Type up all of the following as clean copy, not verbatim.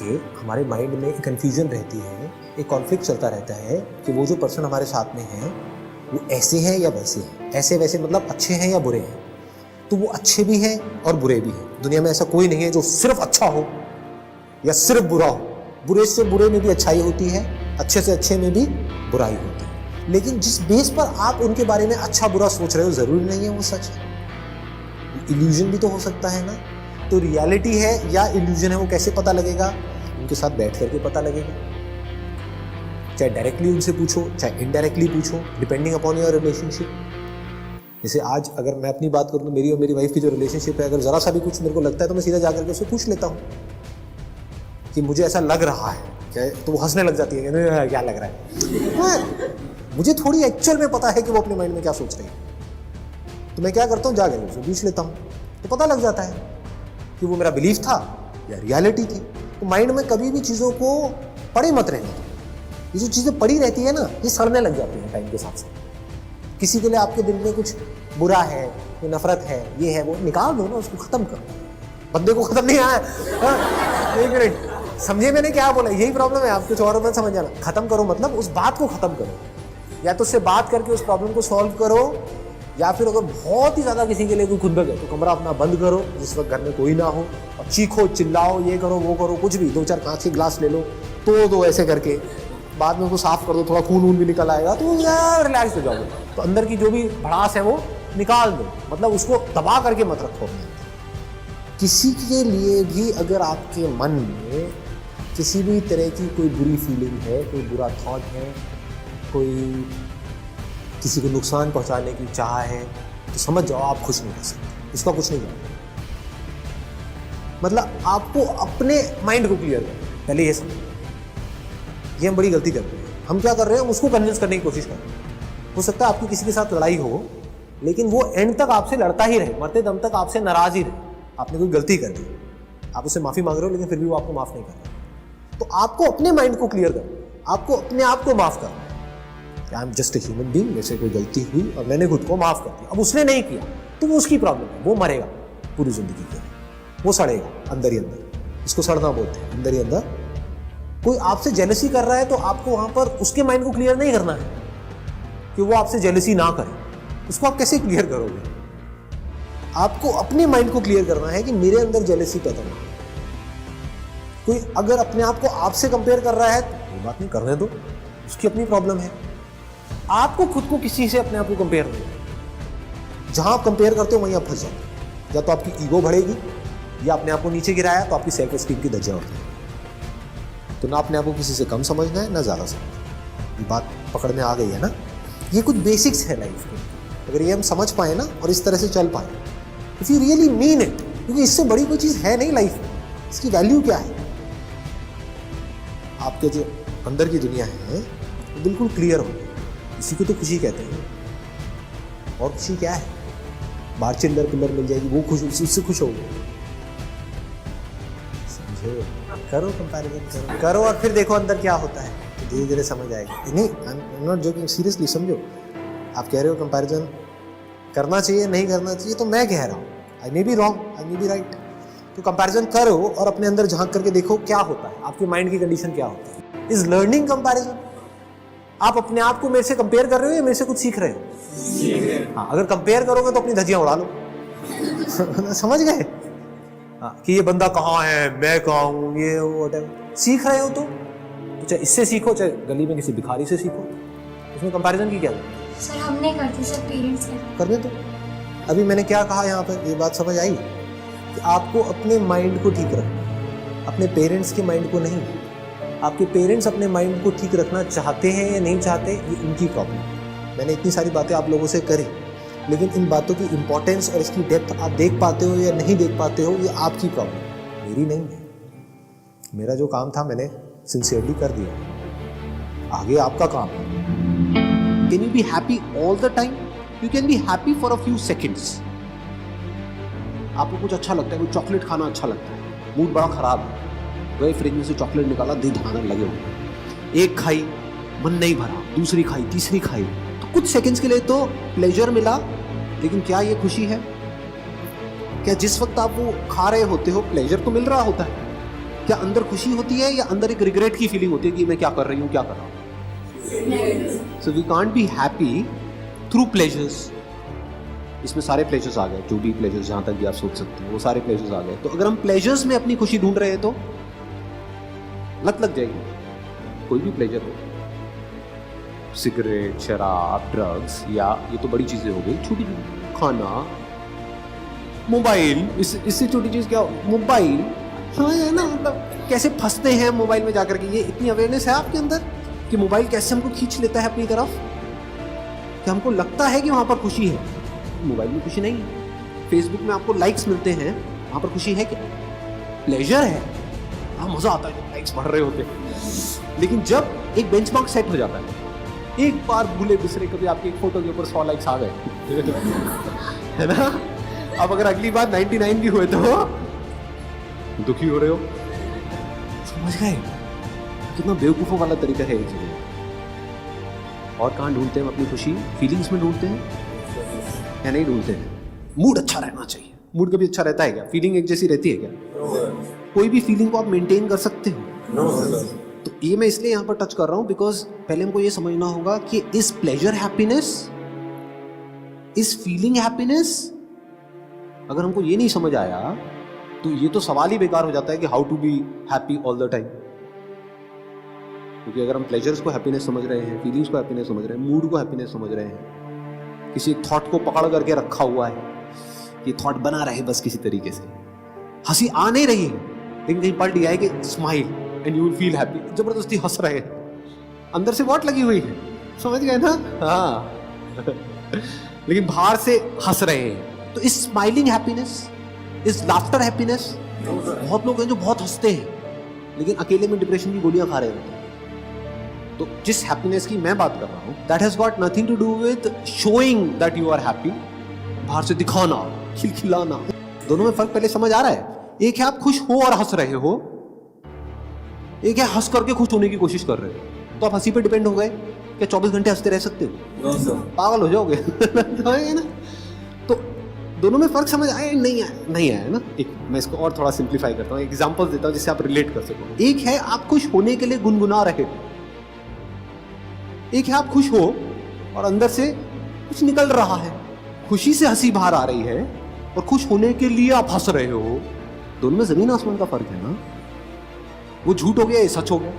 देखिए, हमारे माइंड में एक कन्फ्यूजन रहती है, एक कॉन्फ्लिक्ट चलता रहता है कि वो जो पर्सन हमारे साथ में है वो ऐसे हैं या वैसे हैं। ऐसे वैसे मतलब अच्छे हैं या बुरे हैं। तो वो अच्छे भी हैं और बुरे भी हैं। दुनिया में ऐसा कोई नहीं है जो सिर्फ अच्छा हो या सिर्फ बुरा हो। बुरे से बुरे में भी अच्छाई होती है, अच्छे से अच्छे में भी बुराई होती है। लेकिन जिस बेस पर आप उनके बारे में अच्छा बुरा सोच रहे हो ज़रूरी नहीं है वो सच है। इल्यूजन भी तो हो सकता है ना। तो रियलिटी है या इल्यूजन है वो कैसे पता लगेगा? उनके साथ बैठ करके पता लगेगा। चाहे डायरेक्टली उनसे पूछो, चाहे इनडायरेक्टली पूछो, डिपेंडिंग अपॉन योर रिलेशनशिप। जैसे आज अगर मैं अपनी बात करूँ तो मेरी और मेरी वाइफ की जो रिलेशनशिप है, अगर ज़रा सा भी कुछ मेरे को लगता है तो मैं सीधा जाकर के उससे पूछ लेता हूँ कि मुझे ऐसा लग रहा है क्या। तो वो हंसने लग जाती है, क्या लग रहा है। मुझे थोड़ी एक्चुअल में पता है कि वो अपने माइंड में क्या सोच रही है। तो मैं क्या करता हूँ, जाकर उससे पूछ लेता हूँ तो पता लग जाता है कि वो मेरा बिलीफ था या रियलिटी थी। तो माइंड में कभी भी चीज़ों को पड़े मत रहने दो। ये जो चीज़ें पड़ी रहती है ना, ये सड़ने लग जाती हैं टाइम के साथ साथ। किसी के लिए आपके दिल में कुछ बुरा है, कोई नफरत है, ये है वो, निकाल दो ना, उसको ख़त्म करो। बंदे को ख़त्म नहीं आया। एक मिनट, समझे मैंने क्या बोला? यही प्रॉब्लम है, आप कुछ और मत समझ जाना। ख़त्म करो मतलब उस बात को ख़त्म करो, या तो उससे बात करके उस प्रॉब्लम को सॉल्व करो, या फिर अगर बहुत ही ज़्यादा किसी के लिए कोई खुंदक है तो कमरा अपना बंद करो जिस वक्त घर में कोई ना हो, और चीखो चिल्लाओ, ये करो वो करो, कुछ भी, 2-4 कांच के ग्लास ले लो, तो दो ऐसे करके, बाद में उसको साफ कर दो, थोड़ा खून वून भी निकल आएगा तो यार रिलैक्स हो जाओगे। तो अंदर की जो भी भड़ास है वो निकाल दो, मतलब उसको दबा करके मत रखो। किसी के लिए भी अगर आपके मन में किसी भी तरह की कोई बुरी फीलिंग है, कोई बुरा थॉट है, कोई किसी को नुकसान पहुंचाने की चाह है, तो समझ जाओ आप खुश नहीं रह सकते। इसका कुछ नहीं है। मतलब आपको अपने माइंड को क्लियर करना, पहले ये समझो। ये हम बड़ी गलती करते हैं। हम क्या कर रहे हैं, हम उसको कन्विंस करने की कोशिश कर रहे हैं। हो सकता है आपकी किसी के साथ लड़ाई हो, लेकिन वो एंड तक आपसे लड़ता ही रहे, मरते दम तक आपसे नाराज ही रहे। आपने कोई गलती कर दी, आप उससे माफ़ी मांग रहे हो, लेकिन फिर भी वो आपको माफ़ नहीं कर रहा। तो आपको अपने माइंड को क्लियर करना, आपको अपने आप को माफ़ करना। I am just a human being, मेरे से कोई गलती हुई और मैंने खुद को माफ़ कर दिया। अब उसने नहीं किया तो वो उसकी प्रॉब्लम है, वो मरेगा पूरी ज़िंदगी के लिए, वो सड़ेगा अंदर ही अंदर। इसको सड़ना बोलते हैं, अंदर ही अंदर। कोई आपसे जेलसी कर रहा है तो आपको वहाँ पर उसके माइंड को क्लियर नहीं करना है कि वो आपसे जेलसी ना करे। उसको आप कैसे क्लियर करोगे? आपको अपने माइंड को क्लियर करना है कि मेरे अंदर जेलसी पैदा ना। कोई अगर अपने आप को आपसे कंपेयर कर रहा है तो कोई बात नहीं, करने दो, उसकी अपनी प्रॉब्लम है। आपको खुद को किसी से अपने आप को कंपेयर नहीं। जहां आप कंपेयर करते हो वहीं आप फंस जाओ। या तो आपकी ईगो बढ़ेगी, या अपने आप को नीचे गिराया तो आपकी सेल्फ एस्टीम की धज्जियां उड़ेगी। तो ना अपने आप को किसी से कम समझना है, ना ज़्यादा समझना। ये बात पकड़ में आ गई है ना? ये कुछ बेसिक्स है लाइफ के। अगर ये हम समझ पाए ना और इस तरह से चल पाए, if you really mean it, क्योंकि इससे बड़ी कोई चीज़ है नहीं लाइफ में। इसकी वैल्यू क्या है? आपके जो अंदर की दुनिया है वो बिल्कुल क्लियर हो। इसी को तो खुशी कहते हैं। और खुशी क्या है? बाहर चिल्लर पिल्लर मिल जाएगी, वो खुश, उससे खुश होगे। समझो, करो कंपैरिजन, करो और फिर देखो अंदर क्या होता है, तो धीरे धीरे समझ आएगा। नहीं, I am not joking, seriously समझो। आप कह रहे हो कंपैरिजन करना चाहिए, नहीं करना चाहिए, तो मैं कह रहा हूँ I may be wrong, I may be right. तो कंपैरिजन करो और अपने अंदर झांक करके देखो क्या होता है, आपके माइंड की कंडीशन क्या होती है। Is learning comparison. आप अपने आप को मेरे से कंपेयर कर रहे हो या मेरे से कुछ सीख रहे हो? हाँ, अगर कंपेयर करोगे तो अपनी धज्जियां उड़ा लो। समझ गए? हाँ, कि ये बंदा कहाँ है, मैं कहाँ हूँ, ये व्हाटएवर। सीख रहे हो तो चाहे इससे सीखो, चाहे गली में किसी भिखारी से सीखो, उसमें कंपैरिजन की क्या है? सर हम नहीं करते, सर पेरेंट्स करने दो। अभी मैंने क्या कहा यहाँ पर, ये बात समझ आई कि आपको अपने माइंड को ठीक रखना, अपने पेरेंट्स के माइंड को नहीं। आपके पेरेंट्स अपने माइंड को ठीक रखना चाहते हैं या नहीं चाहते, ये उनकी प्रॉब्लम है। मैंने इतनी सारी बातें आप लोगों से करी, लेकिन इन बातों की इंपॉर्टेंस और इसकी डेप्थ आप देख पाते हो या नहीं देख पाते हो, ये आपकी प्रॉब्लम, मेरी नहीं है। मेरा जो काम था मैंने सिंसियरली कर दिया, आगे आपका काम है। Can you B happy all the time? You can be happy for a few seconds. आपको कुछ अच्छा लगता है, कोई चॉकलेट खाना अच्छा लगता है, मूड बड़ा खराब है, गए फ्रिज में से चॉकलेट निकाला, दे धाना लगे हुए, एक खाई, मन नहीं भरा, दूसरी खाई, तीसरी खाई, तो कुछ सेकंड्स के लिए तो प्लेजर मिला, लेकिन क्या ये खुशी है? क्या जिस वक्त आप वो खा रहे होते हो प्लेजर तो मिल रहा होता है, क्या अंदर खुशी होती है या अंदर एक रिग्रेट की फीलिंग होती है कि मैं क्या कर रही हूँ, क्या कर रहा हूँ? So we can't be happy through pleasures. इसमें सारे प्लेजर्स आ गए, जो भी प्लेजर्स जहां तक भी आप सोच सकते हो वो सारे प्लेजर्स आ गए। तो अगर हम प्लेजर्स में अपनी खुशी ढूंढ रहे हैं तो लत लग जाएगी। कोई भी प्लेजर हो, सिगरेट, शराब, ड्रग्स, या ये तो बड़ी चीजें हो गई, छोटी छोटी, खाना, मोबाइल, इससे छोटी चीज क्या, मोबाइल। हाँ है ना, मतलब कैसे फंसते हैं मोबाइल में जाकर के। ये इतनी अवेयरनेस है आपके अंदर कि मोबाइल कैसे हमको खींच लेता है अपनी तरफ कि हमको लगता है कि वहां पर खुशी है, मोबाइल में खुशी नहीं है। फेसबुक में आपको लाइक्स मिलते हैं, वहां पर खुशी है क्या? प्लेजर है। हाँ, मजा आता है जब लाइक्स बढ़ रहे होते हैं। लेकिन जब एक बेंचमार्क सेट हो जाता है, एक बार भूले बिसरे कभी आपकी एक फोटो के ऊपर 100 लाइक्स आ गए है ना, अब अगर अगली बार 99 भी हुए तो दुखी हो रहे हो। समझ गए कितना बेवकूफों वाला तरीका है ये चीजें। और कहाँ ढूंढते हैं हम अपनी खुशी? फीलिंग्स में ढूंढते हैं या नहीं ढूंढते हैं? मूड अच्छा रहना चाहिए। मूड कभी अच्छा रहता है क्या? फीलिंग एक जैसी रहती है क्या? कोई भी फीलिंग को आप मेंटेन कर सकते हो? तो ये मैं इसलिए यहां पर टच कर रहा हूं बिकॉज पहले हमको ये समझना होगा कि is pleasure happiness, is feeling happiness. अगर हमको ये नहीं समझ आया तो ये तो सवाल ही बेकार हो जाता है कि how to be happy all the time. क्योंकि अगर हम प्लेजर्स को हैप्पीनेस समझ रहे हैं, फीलिंग्स को हैप्पीनेस समझ रहे हैं, मूड को हैप्पीनेस समझ रहे हैं, किसी थॉट को पकड़ करके रखा हुआ है, ये थॉट बना रहे बस किसी तरीके से, हंसी आ नहीं रही है लेकिन कहीं पलट गया है कि smile and you will feel happy, जबरदस्ती हंस रहे हैं, अंदर से वॉट लगी हुई है, समझ गए ना? हाँ लेकिन बाहर से हंस रहे हैं। तो इस स्माइलिंग हैप्पीनेस, इस लाफ्टर हैप्पीनेस। बहुत लोग हैं जो बहुत हंसते हैं लेकिन अकेले में डिप्रेशन की गोलियां खा रहे होते हैं। तो जिस हैप्पीनेस की मैं बात कर रहा हूं, that has got nothing to do with showing that you are happy, बाहर से दिखाना, खिलखिलाना। दोनों में फर्क पहले समझ आ रहा है? एक है आप खुश हो और हंस रहे हो, एक है हंस करके खुश होने की कोशिश कर रहे हो। तो आप हंसी पे डिपेंड हो गए, क्या 24 घंटे हंसते रह सकते हो? पागल हो जाओगे है ना? तो दोनों में फर्क समझ आया नहीं आया ना? एक मैं इसको और थोड़ा सिंप्लीफाई करता हूँ, एग्जांपल देता हूँ जिससे आप रिलेट कर सको। एक है आप खुश होने के लिए गुनगुना रहे हो, एक है आप खुश हो और अंदर से कुछ निकल रहा है, खुशी से हंसी बाहर आ रही है और खुश होने के लिए आप हंस रहे हो। दोनों में जमीन आसमान का फर्क है ना? वो झूठ हो गया, ये सच हो गया।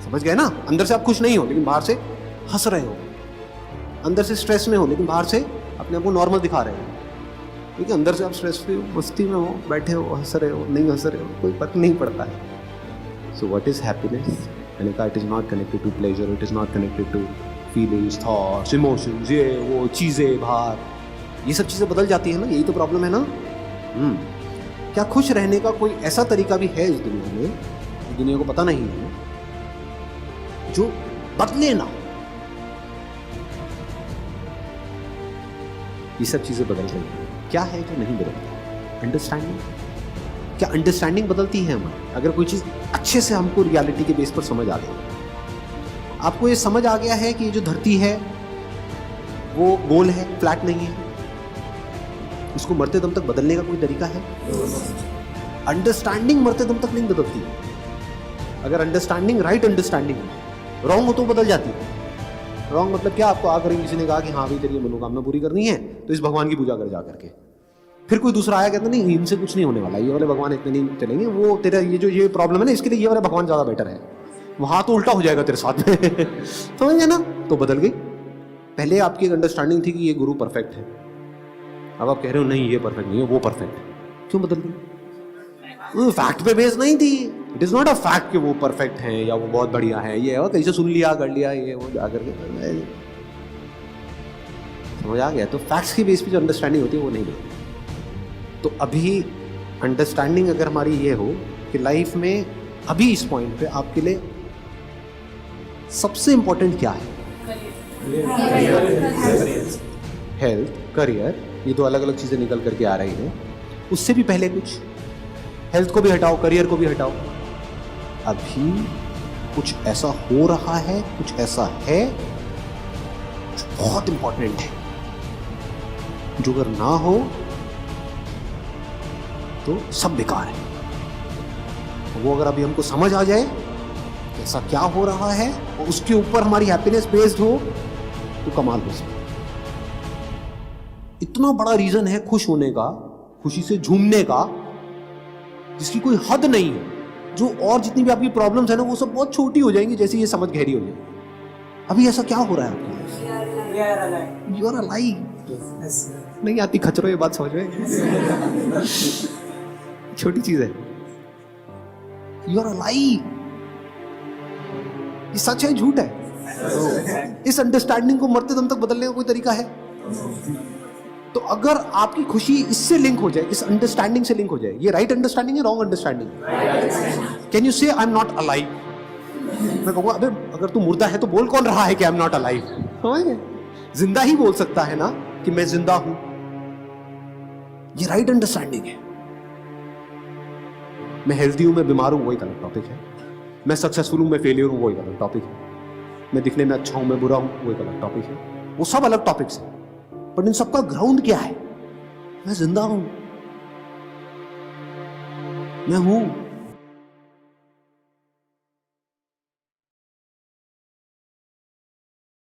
समझ गए ना? अंदर से आप खुश नहीं हो लेकिन बाहर से हंस रहे हो, अंदर से स्ट्रेस में हो लेकिन बाहर से अपने आप को नॉर्मल दिखा रहे हो। क्योंकि अंदर से आप स्ट्रेस फ्री हो, मस्ती में हो, बैठे हो, हंस रहे हो, नहीं हंस रहे हो, कोई फर्क नहीं पड़ता है। So what is happiness? मैंने कहा it is not connected to pleasure, it is not connected to feelings, thoughts, emotions, ये वो चीजें बाहर, ये सब चीजें बदल जाती है ना, यही तो प्रॉब्लम है ना। क्या खुश रहने का कोई ऐसा तरीका भी है इस दुनिया में, दुनिया को पता नहीं है, जो बदले ना? ये सब चीजें बदल रही हैं। क्या है जो नहीं बदलता? अंडरस्टैंडिंग। क्या अंडरस्टैंडिंग बदलती है हमारी? अगर कोई चीज अच्छे से हमको रियलिटी के बेस पर समझ आ गई, आपको ये समझ आ गया है कि ये जो धरती है वो गोल है, फ्लैट नहीं है, उसको मरते दम तक बदलने का कोई तरीका है? अंडरस्टैंडिंग मरते दम तक नहीं बदलती है। अगर अंडरस्टैंडिंग राइट अंडरस्टैंडिंग रॉन्ग हो तो बदल जाती है। रॉन्ग मतलब क्या? आपको आकर किसी ने कहा कि हाँ भाई तेरी मनोकामना पूरी करनी है तो इस भगवान की पूजा कर जा करके, फिर कोई दूसरा आया कहता नहीं इनसे कुछ नहीं होने वाला, ये वाले भगवान इतने नहीं चलेंगे, वो तेरा ये प्रॉब्लम है ना इसके लिए ये वाला भगवान ज्यादा बेटर है, वहां तो उल्टा हो जाएगा तेरे साथ में समझ गए ना? तो बदल गई। पहले आपकी एक अंडरस्टैंडिंग थी कि ये गुरु परफेक्ट है, अब आप कह रहे हो नहीं ये परफेक्ट नहीं है, वो परफेक्ट है। क्यों बदल गई? फैक्ट पे बेस नहीं थी। It is not a fact कि वो परफेक्ट है या वो बहुत बढ़िया है, ये है कैसे सुन लिया कर लिया, ये वो जा करके समझ आ गया। तो फैक्ट्स की बेस पे जो अंडरस्टैंडिंग होती है वो नहीं होती। तो अभी अंडरस्टैंडिंग अगर हमारी ये हो कि लाइफ में अभी इस पॉइंट पे आपके लिए सबसे इंपॉर्टेंट क्या है? हेल्थ, करियर, ये दो अलग अलग चीजें निकल करके आ रही हैं। उससे भी पहले कुछ हेल्थ को भी हटाओ, करियर को भी हटाओ, अभी कुछ ऐसा हो रहा है, कुछ ऐसा है जो बहुत इंपॉर्टेंट है, जो अगर ना हो तो सब बेकार है। वो अगर अभी हमको समझ आ जाए ऐसा क्या हो रहा है और उसके ऊपर हमारी हैप्पीनेस बेस्ड हो तो कमाल हो सकता। इतना बड़ा रीजन है खुश होने का, खुशी से झूमने का, जिसकी कोई हद नहीं है। जो और जितनी भी आपकी प्रॉब्लम्स है ना वो सब बहुत छोटी हो जाएंगी जैसे ये समझ गहरी हो जाएगी। अभी ऐसा क्या हो रहा है आपके? You are alive. नहीं आती खचरो ये बात समझ में। छोटी चीज है। You are alive. ये सच है झूठ है? इस अंडरस्टैंडिंग को मरते दम तक बदलने का कोई तरीका है? तो अगर आपकी खुशी इससे लिंक हो जाए, इस अंडरस्टैंडिंग से लिंक हो जाए, ये राइट अंडरस्टैंडिंग है, रॉन्ग अंडरस्टैंडिंग? कैन यू से आई एम नॉट अलाइव? मैं कहूंगा अबे अगर तू मुर्दा है तो बोल कौन रहा है कि आई एम नॉट अलाइव? जिंदा ही बोल सकता है ना कि मैं जिंदा हूं। ये राइट अंडरस्टैंडिंग है। मैं हेल्दी हूं, मैं बीमार हूं, वो एक अलग टॉपिक है। मैं सक्सेसफुल हूं, मैं फेलियर हूं, वो एक अलग टॉपिक है। मैं दिखने में अच्छा हूं, मैं बुरा हूं, वो एक अलग टॉपिक है। वो सब अलग टॉपिक्स हैं, पर इन सबका ग्राउंड क्या है? मैं जिंदा हूं, मैं हूं।